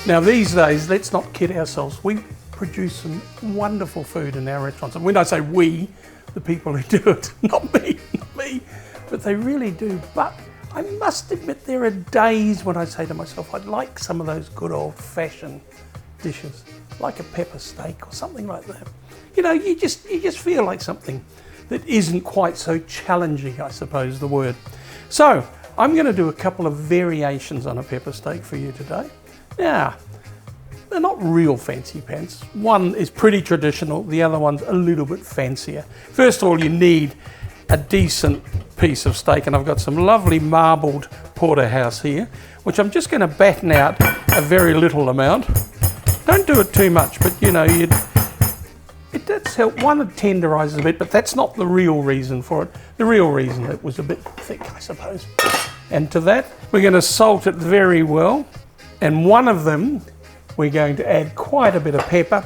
Now these days, let's not kid ourselves. We produce some wonderful food in our restaurants. And when I say we, the people who do it, not me, but they really do. But I must admit there are days when I say to myself, I'd like some of those good old-fashioned dishes, like a pepper steak or something like that. You know, you just feel like something that isn't quite so challenging, I suppose the word. So I'm going to do a couple of variations on a pepper steak for you today. Now, they're not real fancy pants. One is pretty traditional, the other one's a little bit fancier. First of all, you need a decent piece of steak, and I've got some lovely marbled porterhouse here, which I'm just going to batten out a very little amount. Don't do it too much, but you know, it does help. One, it tenderises a bit, but that's not the real reason for it. The real reason, it was a bit thick, I suppose. And to that, we're going to salt it very well. And one of them, we're going to add quite a bit of pepper.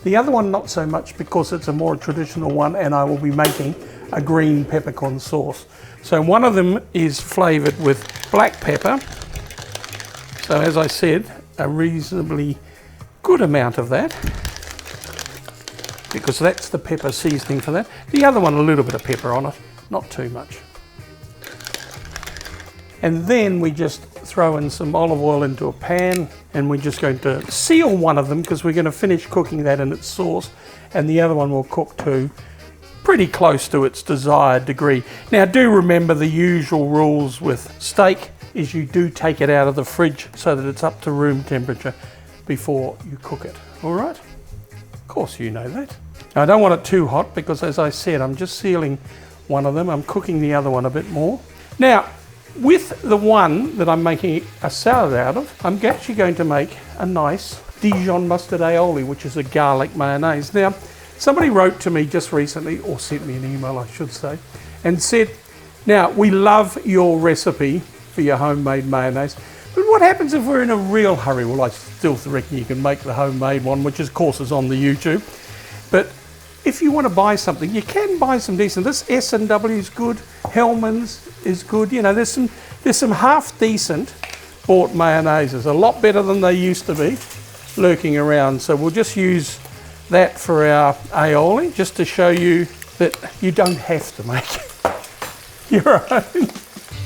The other one, not so much, because it's a more traditional one, and I will be making a green peppercorn sauce. So one of them is flavoured with black pepper. So as I said, a reasonably good amount of that, because that's the pepper seasoning for that. The other one, a little bit of pepper on it, not too much. And then we just throw in some olive oil into a pan, and we're just going to seal one of them because we're going to finish cooking that in its sauce, and the other one will cook to pretty close to its desired degree. Now do remember the usual rules with steak is you do take it out of the fridge so that it's up to room temperature before you cook it. All right? Of course you know that. Now, I don't want it too hot because, as I said, I'm just sealing one of them. I'm cooking the other one a bit more. Now, with the one that I'm making a salad out of, I'm actually going to make a nice Dijon mustard aioli, which is a garlic mayonnaise. Now, somebody wrote to me just recently, or sent me an email, I should say, and said, now, we love your recipe for your homemade mayonnaise, but what happens if we're in a real hurry? Well, I still reckon you can make the homemade one, which of course is on the YouTube. But if you want to buy something, you can buy some decent. This S&W is good, Hellmann's is good. You know, there's some half decent bought mayonnaises, a lot better than they used to be, lurking around. So we'll just use that for our aioli, just to show you that you don't have to make your own.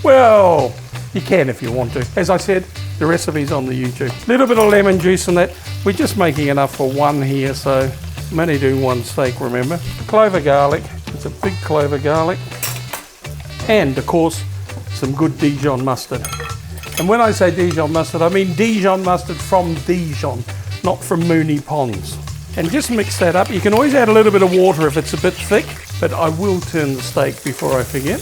Well, you can if you want to. As I said, the recipe's on the YouTube. A little bit of lemon juice in that. We're just making enough for one here, so I'm only doing one steak, remember. Clove of garlic, it's a big clove of garlic. And of course, some good Dijon mustard. And when I say Dijon mustard, I mean Dijon mustard from Dijon, not from Mooney Ponds. And just mix that up. You can always add a little bit of water if it's a bit thick, but I will turn the steak before I forget.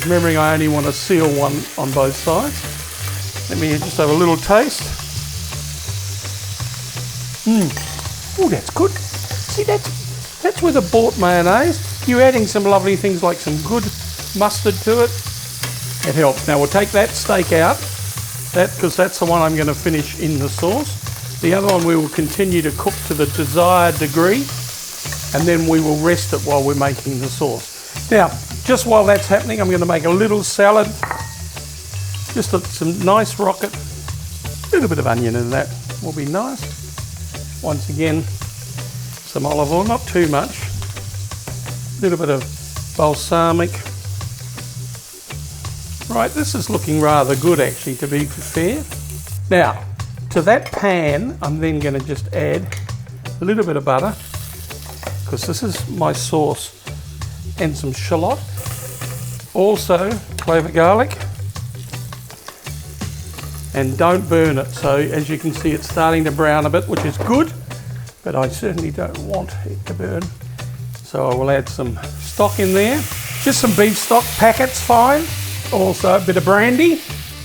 Remembering I only want to seal one on both sides. Let me just have a little taste. Oh, that's good. See, that's with a bought mayonnaise. You're adding some lovely things like some good mustard to it. It helps. Now we'll take that steak out, because that's the one I'm going to finish in the sauce. The other one we will continue to cook to the desired degree, and then we will rest it while we're making the sauce. Now, just while that's happening, I'm going to make a little salad. Just some nice rocket. A little bit of onion in that will be nice. Once again, some olive oil, not too much. A little bit of balsamic. Right, this is looking rather good actually, to be fair. Now, to that pan, I'm then going to just add a little bit of butter, because this is my sauce, and some shallot. Also, clove of garlic. And don't burn it. So as you can see, it's starting to brown a bit, which is good, but I certainly don't want it to burn. So I will add some stock in there. Just some beef stock, packets fine. Also a bit of brandy.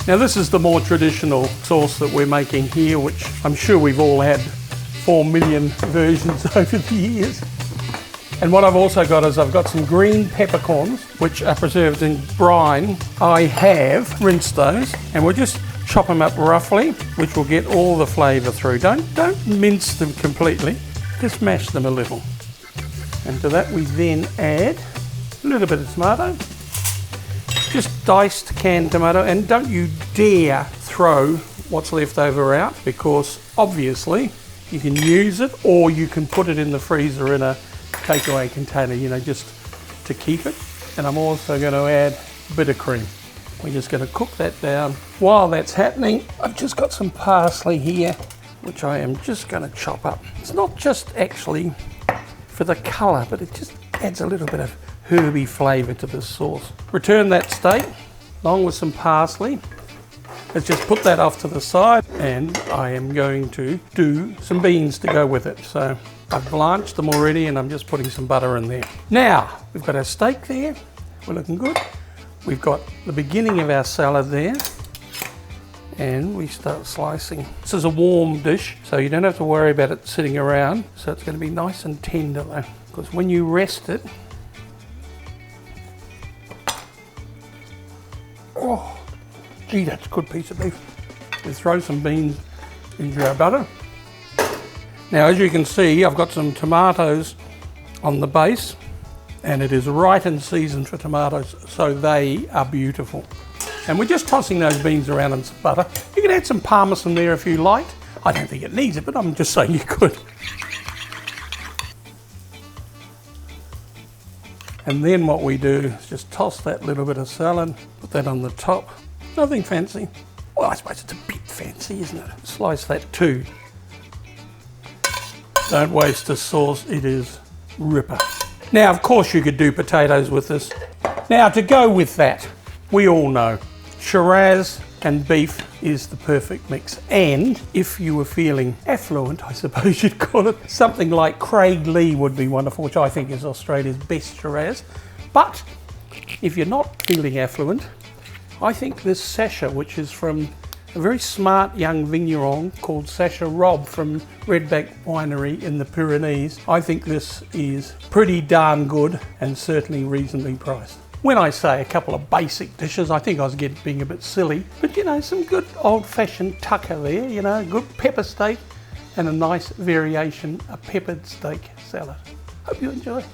Now this is the more traditional sauce that we're making here, which I'm sure we've all had 4 million versions over the years. And what I've also got is I've got some green peppercorns, which are preserved in brine. I have rinsed those, and we'll just chop them up roughly, which will get all the flavour through. Don't mince them completely, just mash them a little. And to that we then add a little bit of tomato, just diced canned tomato, and don't you dare throw what's left over out, because obviously you can use it or you can put it in the freezer in a takeaway container, you know, just to keep it. And I'm also going to add a bit of cream. We're just going to cook that down. While that's happening, I've just got some parsley here, which I am just going to chop up. It's not just actually for the colour, but it just adds a little bit of herby flavour to this sauce. Return that steak along with some parsley. Let's just put that off to the side, and I am going to do some beans to go with it. So I've blanched them already and I'm just putting some butter in there. Now, we've got our steak there, we're looking good. We've got the beginning of our salad there, and we start slicing. This is a warm dish, so you don't have to worry about it sitting around. So it's going to be nice and tender though, because when you rest it, oh, gee, that's a good piece of beef. We throw some beans into our butter. Now, as you can see, I've got some tomatoes on the base, and it is right in season for tomatoes, so they are beautiful. And we're just tossing those beans around in some butter. You can add some parmesan there if you like. I don't think it needs it, but I'm just saying you could. And then what we do is just toss that little bit of salad, put that on the top. Nothing fancy. Well, I suppose it's a bit fancy, isn't it? Slice that too. Don't waste the sauce, it is ripper. Now, of course, you could do potatoes with this. Now, to go with that, we all know Shiraz and beef is the perfect mix. And if you were feeling affluent, I suppose you'd call it, something like Craig Lee would be wonderful, which I think is Australia's best Shiraz. But if you're not feeling affluent, I think this Sacha, which is from a very smart young vigneron called Sacha Robb from Redback Winery in the Pyrenees, I think this is pretty darn good and certainly reasonably priced. When I say a couple of basic dishes, I think I was being a bit silly, but you know, some good old-fashioned tucker there, you know, good pepper steak and a nice variation, a peppered steak salad. Hope you enjoy.